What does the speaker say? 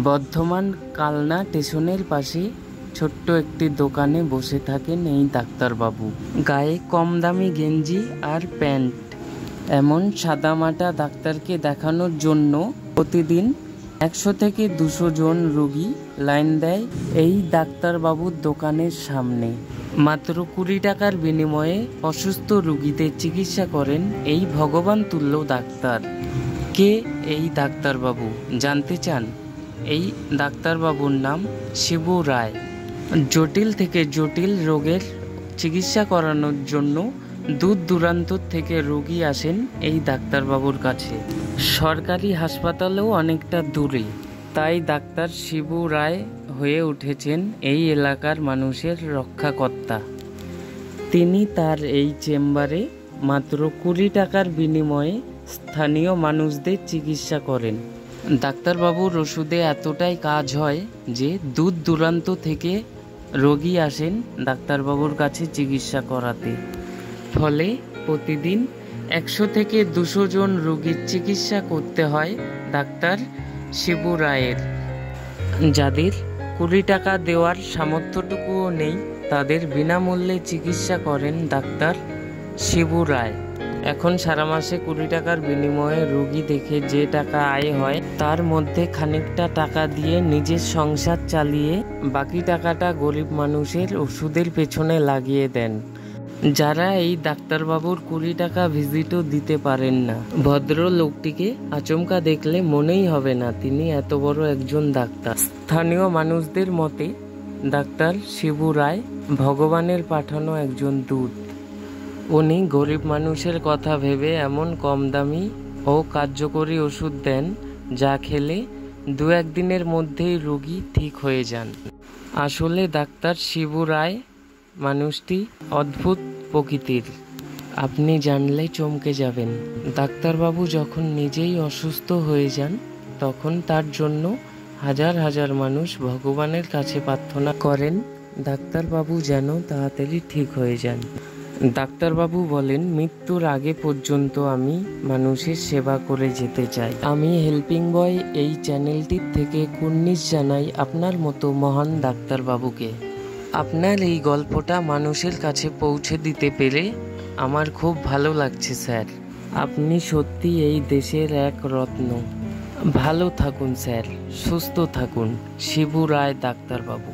বর্ধমান কালনা স্টেশনের পাশে ছোট্ট একটি দোকানে বসে থাকেন এই ডাক্তারবাবু। গায়ে কম দামি গেঞ্জি আর প্যান্ট। এমন সাদামাটা ডাক্তারকে দেখানোর জন্য প্রতিদিন 100 থেকে 200 জন রোগী লাইন দেয় এই ডাক্তারবাবুর দোকানের সামনে। মাত্র 20 টাকার বিনিময়ে অসুস্থ রোগীদের চিকিৎসা করেন এই ভগবান তুল্য ডাক্তার। কে এই ডাক্তারবাবু জানতে চান? এই ডাক্তারবাবুর নাম শিবু রায়। জটিল থেকে জটিল রোগের চিকিৎসা করানোর জন্য দূর দূরান্ত থেকে রোগী আসেন এই ডাক্তারবাবুর কাছে। সরকারি হাসপাতালেও অনেকটা দূরে, তাই ডাক্তার শিবু রায় হয়ে উঠেছেন এই এলাকার মানুষের রক্ষাকর্তা। তিনি তার এই চেম্বারে মাত্র 20 টাকার বিনিময়ে স্থানীয় মানুষদের চিকিৎসা করেন। ডাক্তারবাবুর ওষুধে এতটাই কাজ হয় যে দূর দূরান্ত থেকে রোগী আসেন ডাক্তারবাবুর কাছে চিকিৎসা করাতে। ফলে প্রতিদিন 100 থেকে 200 জন রোগীর চিকিৎসা করতে হয় ডাক্তার শিবু রায়ের। যাদের 20 টাকা দেওয়ার সামর্থ্যটুকুও নেই, তাদের বিনামূল্যে চিকিৎসা করেন ডাক্তার শিবু রায়। এখন সারা মাসে 20 টাকার বিনিময়ে রোগী দেখে যে টাকা আয় হয়, তার মধ্যে খানিকটা টাকা দিয়ে নিজের সংসার চালিয়ে বাকি টাকাটা গরিব মানুষের ওষুধের পেছনে লাগিয়ে দেন, যারা এই ডাক্তারবাবুর 20 টাকা ভিজিটও দিতে পারেন না। ভদ্রলোকটিকে আচমকা দেখলে মনেই হবে না তিনি এত বড় একজন ডাক্তার। স্থানীয় মানুষদের মতে ডাক্তার শিবু রায় ভগবানের পাঠানো একজন দূত। উনি গরিব মানুষের কথা ভেবে এমন কম দামি ও কার্যকরী ওষুধ দেন, যা খেলে 2-1 দিনের মধ্যেই রোগী ঠিক হয়ে যান। আসলে ডাক্তার শিবু রায় মানুষটি অদ্ভুত প্রকৃতির। আপনি জানলে চমকে যাবেন। ডাক্তারবাবু যখন নিজেই অসুস্থ হয়ে যান, তখন তার জন্য হাজার হাজার মানুষ ভগবানের কাছে প্রার্থনা করেন ডাক্তারবাবু যেন তাড়াতাড়ি ঠিক হয়ে যান। ডাক্তারবাবু বলেন, মৃত্যুর আগে পর্যন্ত আমি মানুষের সেবা করে যেতে চাই। আমি হেল্পিং বয় এই চ্যানেলটির থেকে কুর্নিশ জানাই আপনার মতো মহান ডাক্তারবাবুকে। আপনার এই গল্পটা মানুষের কাছে পৌঁছে দিতে পেরে আমার খুব ভালো লাগছে স্যার। আপনি সত্যি এই দেশের এক রত্ন। ভালো থাকুন স্যার, সুস্থ থাকুন। শিবু রায় ডাক্তারবাবু।